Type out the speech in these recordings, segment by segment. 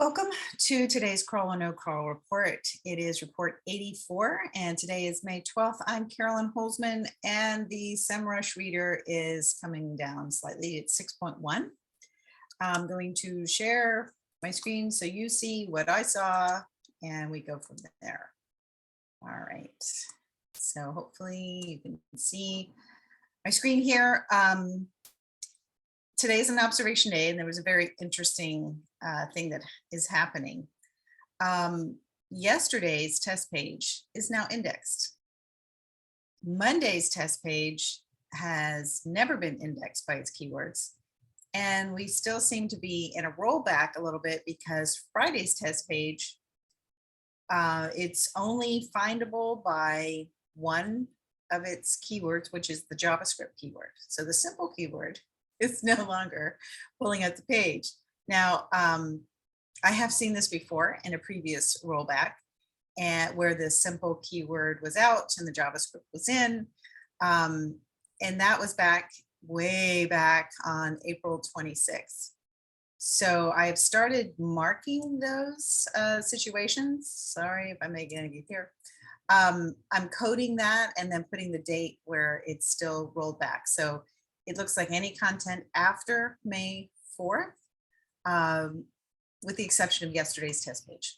Welcome to today's Crawl or No Crawl report. It is report 84, and today is May 12th. I'm Carolyn Holzman, and the Semrush reader is coming down slightly. It's 6.1. I'm going to share my screen so you see what I saw, and we go from there. All right. So hopefully you can see my screen here. Today is an observation day, and there was a very interesting thing that is happening. Yesterday's test page is now indexed. Monday's test page has never been indexed by its keywords. And we still seem to be in a rollback a little bit because Friday's test page, it's only findable by one of its keywords, which is the JavaScript keyword. So the simple keyword is no longer pulling up the page. Now, I have seen this before in a previous rollback, and where the simple keyword was out and the JavaScript was in. And that was way back on April 26th. So I've started marking those situations. Sorry if I'm making it here. I'm coding that and then putting the date where it's still rolled back. So it looks like any content after May 4th, with the exception of yesterday's test page.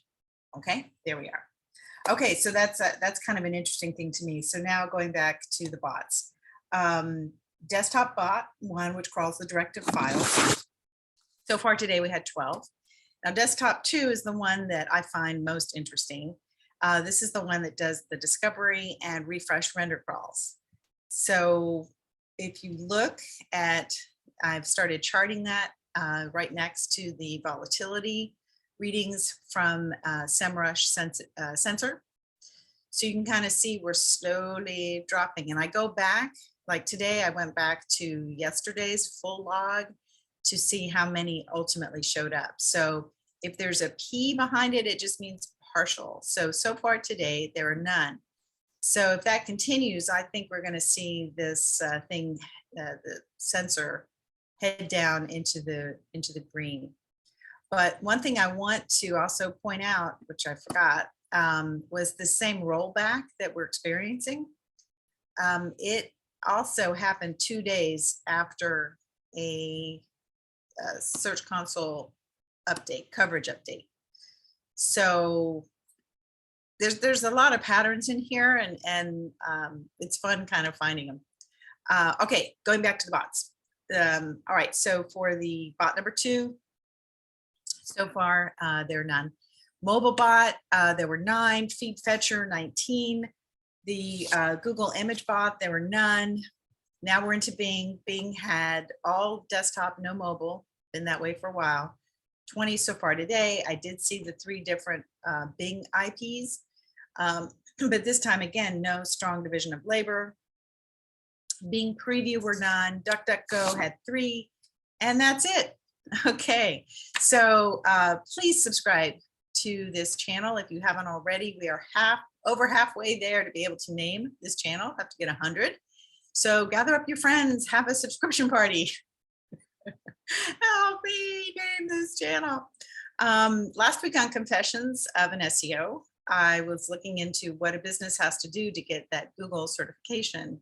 Okay, there we are. Okay, so that's kind of an interesting thing to me. So now going back to the bots. Desktop bot, one which crawls the directive files. So far today we had 12. Now desktop 2 is the one that I find most interesting. This is the one that does the discovery and refresh render crawls. So if you look at, I've started charting that right next to the volatility readings from Semrush Sensor. So you can kind of see we're slowly dropping. And I go back, like today, I went back to yesterday's full log to see how many ultimately showed up. So if there's a P behind it, it just means partial. So far today, there are none. So if that continues, I think we're going to see this thing, the sensor, head down into the green. But one thing I want to also point out, which I forgot, was the same rollback that we're experiencing. It also happened 2 days after a Search Console update, coverage update. So there's a lot of patterns in here, and it's fun kind of finding them. Okay, going back to the bots. All right, so for the bot number 2, so far there are none. Mobile bot, there were 9. Feed fetcher, 19. The Google image bot, there were none. Now we're into Bing. Bing had all desktop, no mobile, been that way for a while. 20 so far today. I did see the 3 different Bing IPs, but this time again, no strong division of labor. Bing preview were none. DuckDuckGo had 3, and that's it. Okay, so please subscribe to this channel if you haven't already. We are over halfway there to be able to name this channel. Have to get 100. So gather up your friends, have a subscription party. Help me name this channel. Last week on Confessions of an SEO, I was looking into what a business has to do to get that Google certification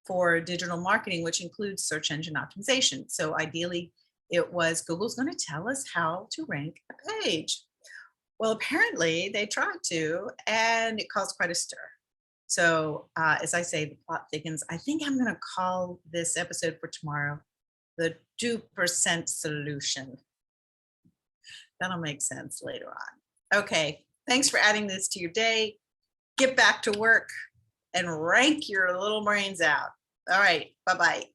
for digital marketing, which includes search engine optimization. So ideally, it was Google's going to tell us how to rank a page. Well, apparently they tried to, and it caused quite a stir. So as I say, the plot thickens. I think I'm going to call this episode for tomorrow the 2% solution. That'll make sense later on. Okay, thanks for adding this to your day. Get back to work and rank your little brains out. All right, bye-bye.